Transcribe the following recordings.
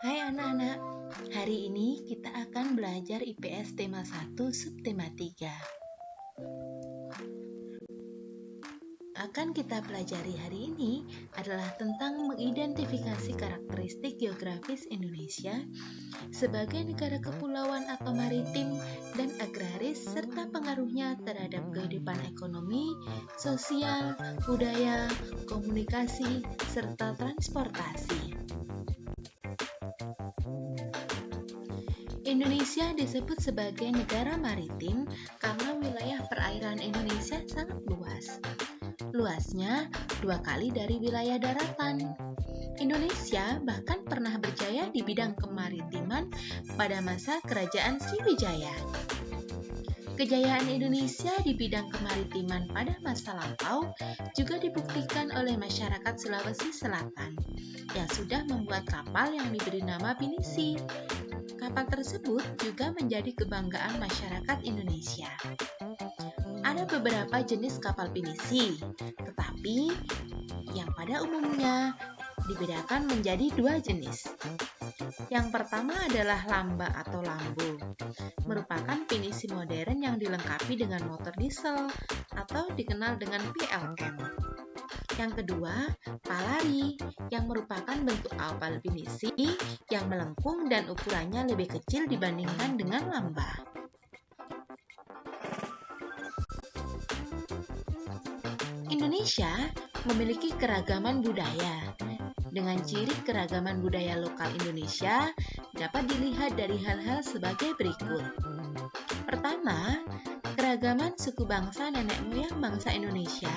Hai anak-anak, hari ini kita akan belajar IPS tema 1 subtema 3. Akan kita pelajari hari ini adalah tentang mengidentifikasi karakteristik geografis Indonesia sebagai negara kepulauan atau maritim dan agraris serta pengaruhnya terhadap kehidupan ekonomi, sosial, budaya, komunikasi, serta transportasi. Indonesia disebut sebagai negara maritim karena wilayah perairan Indonesia sangat luas. Luasnya 2 kali dari wilayah daratan. Indonesia bahkan pernah berjaya di bidang kemaritiman pada masa Kerajaan Sriwijaya. Kejayaan Indonesia di bidang kemaritiman pada masa lampau juga dibuktikan oleh masyarakat Sulawesi Selatan yang sudah membuat kapal yang diberi nama pinisi. Kapal tersebut juga menjadi kebanggaan masyarakat Indonesia. Ada beberapa jenis kapal pinisi, tetapi yang pada umumnya dibedakan menjadi 2 jenis. Yang pertama adalah lamba atau lambo, merupakan pinisi modern yang dilengkapi dengan motor diesel atau dikenal dengan PLM. Yang kedua, palari, yang merupakan bentuk kapal pinisi yang melengkung dan ukurannya lebih kecil dibandingkan dengan lamba. Indonesia memiliki keragaman budaya. Dengan ciri keragaman budaya lokal Indonesia dapat dilihat dari hal-hal sebagai berikut. Pertama, keragaman suku bangsa nenek moyang bangsa Indonesia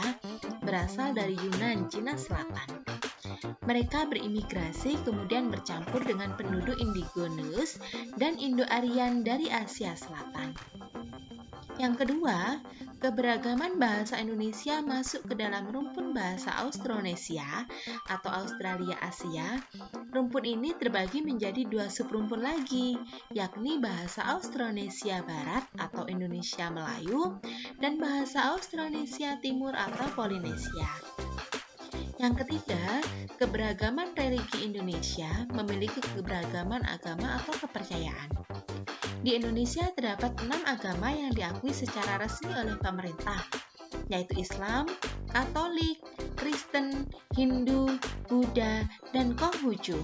berasal dari Yunan, Cina Selatan. Mereka berimigrasi kemudian bercampur dengan penduduk Indigenous dan Indo-Aryan dari Asia Selatan. Yang kedua, keberagaman bahasa Indonesia masuk ke dalam rumpun bahasa Austronesia atau Australia Asia. Rumpun ini terbagi menjadi 2 subrumpun lagi, yakni bahasa Austronesia Barat atau Indonesia Melayu dan bahasa Austronesia Timur atau Polinesia. Yang ketiga, keberagaman religi Indonesia memiliki keberagaman agama atau kepercayaan. Di Indonesia terdapat 6 agama yang diakui secara resmi oleh pemerintah, yaitu Islam, Katolik, Kristen, Hindu, Buddha, dan Konghucu.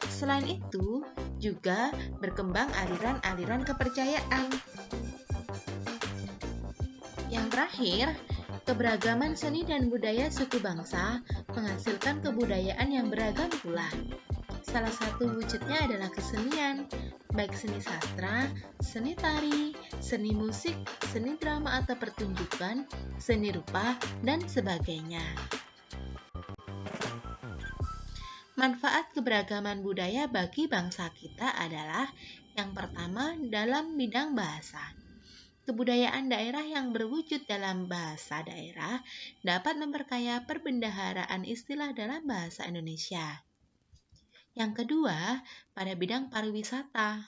Selain itu, juga berkembang aliran-aliran kepercayaan. Yang terakhir, keberagaman seni dan budaya suku bangsa menghasilkan kebudayaan yang beragam pula. Salah satu wujudnya adalah kesenian, baik seni sastra, seni tari, seni musik, seni drama atau pertunjukan, seni rupa, dan sebagainya. Manfaat keberagaman budaya bagi bangsa kita adalah yang pertama dalam bidang bahasa. Kebudayaan daerah yang berwujud dalam bahasa daerah dapat memperkaya perbendaharaan istilah dalam bahasa Indonesia. Yang kedua, pada bidang pariwisata.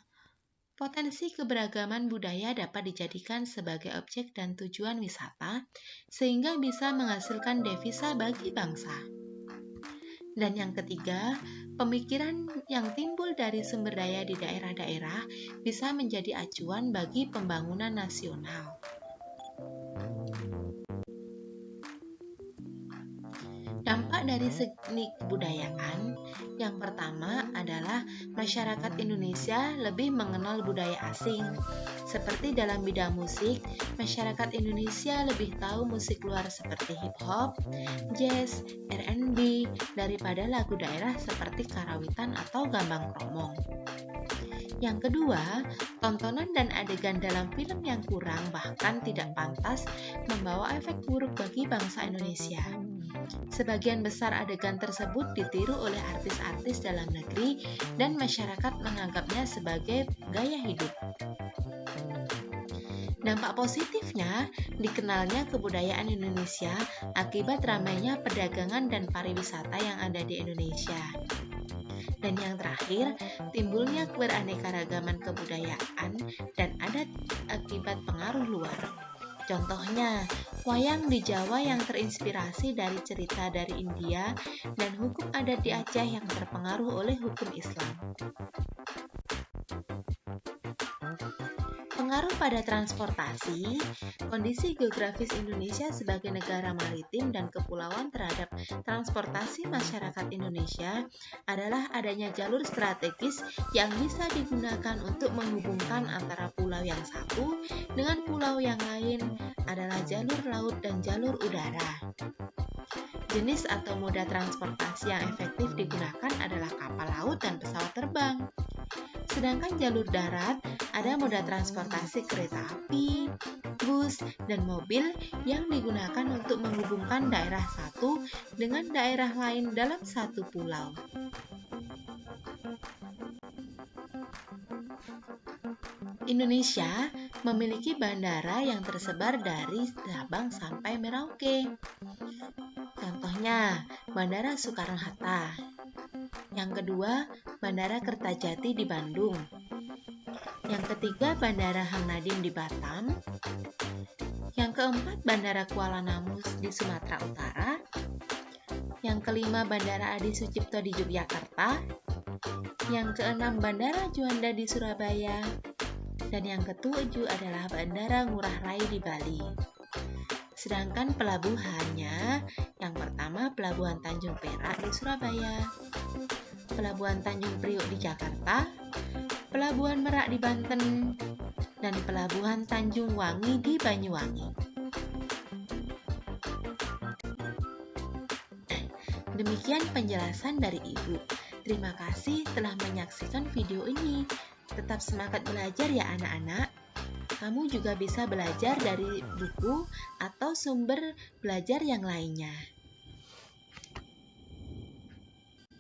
Potensi keberagaman budaya dapat dijadikan sebagai objek dan tujuan wisata, sehingga bisa menghasilkan devisa bagi bangsa. Dan yang ketiga, pemikiran yang timbul dari sumber daya di daerah-daerah bisa menjadi acuan bagi pembangunan nasional. Dampak dari seni kebudayaan yang pertama adalah masyarakat Indonesia lebih mengenal budaya asing. Seperti dalam bidang musik, masyarakat Indonesia lebih tahu musik luar seperti hip hop, jazz, R&B daripada lagu daerah seperti karawitan atau gambang kromong. Yang kedua, tontonan dan adegan dalam film yang kurang bahkan tidak pantas membawa efek buruk bagi bangsa Indonesia. Sebagian besar adegan tersebut ditiru oleh artis-artis dalam negeri dan masyarakat menganggapnya sebagai gaya hidup. Dampak positifnya, dikenalnya kebudayaan Indonesia akibat ramainya perdagangan dan pariwisata yang ada di Indonesia. Dan yang terakhir, timbulnya keberaneka-ragaman kebudayaan dan adat akibat pengaruh luar. Contohnya, Wayang di Jawa yang terinspirasi dari cerita dari India dan hukum adat di Aceh yang terpengaruh oleh hukum Islam. Pengaruh pada transportasi, kondisi geografis Indonesia sebagai negara maritim dan kepulauan terhadap transportasi masyarakat Indonesia adalah adanya jalur strategis yang bisa digunakan untuk menghubungkan antara pulau yang satu dengan pulau yang lain adalah jalur laut dan jalur udara. Jenis atau moda transportasi yang efektif digunakan adalah kapal laut dan pesawat terbang. Sedangkan jalur darat ada moda transportasi kereta api, bus, dan mobil yang digunakan untuk menghubungkan daerah satu dengan daerah lain dalam satu pulau. Indonesia memiliki bandara yang tersebar dari Sabang sampai Merauke. Contohnya, Bandara Soekarno-Hatta. Yang kedua, Bandara Kertajati di Bandung. Yang ketiga, Bandara Hang Nadiem di Batam. Yang keempat, Bandara Kuala Namu di Sumatera Utara. Yang kelima, Bandara Adi Sucipto di Yogyakarta. Yang keenam, Bandara Juanda di Surabaya. Dan yang ketujuh adalah Bandara Ngurah Rai di Bali. Sedangkan pelabuhannya, yang pertama Pelabuhan Tanjung Perak di Surabaya, Pelabuhan Tanjung Priok di Jakarta, Pelabuhan Merak di Banten, dan Pelabuhan Tanjung Wangi di Banyuwangi. Demikian penjelasan dari Ibu. Terima kasih telah menyaksikan video ini. Tetap semangat belajar ya anak-anak. Kamu juga bisa belajar dari buku atau sumber belajar yang lainnya.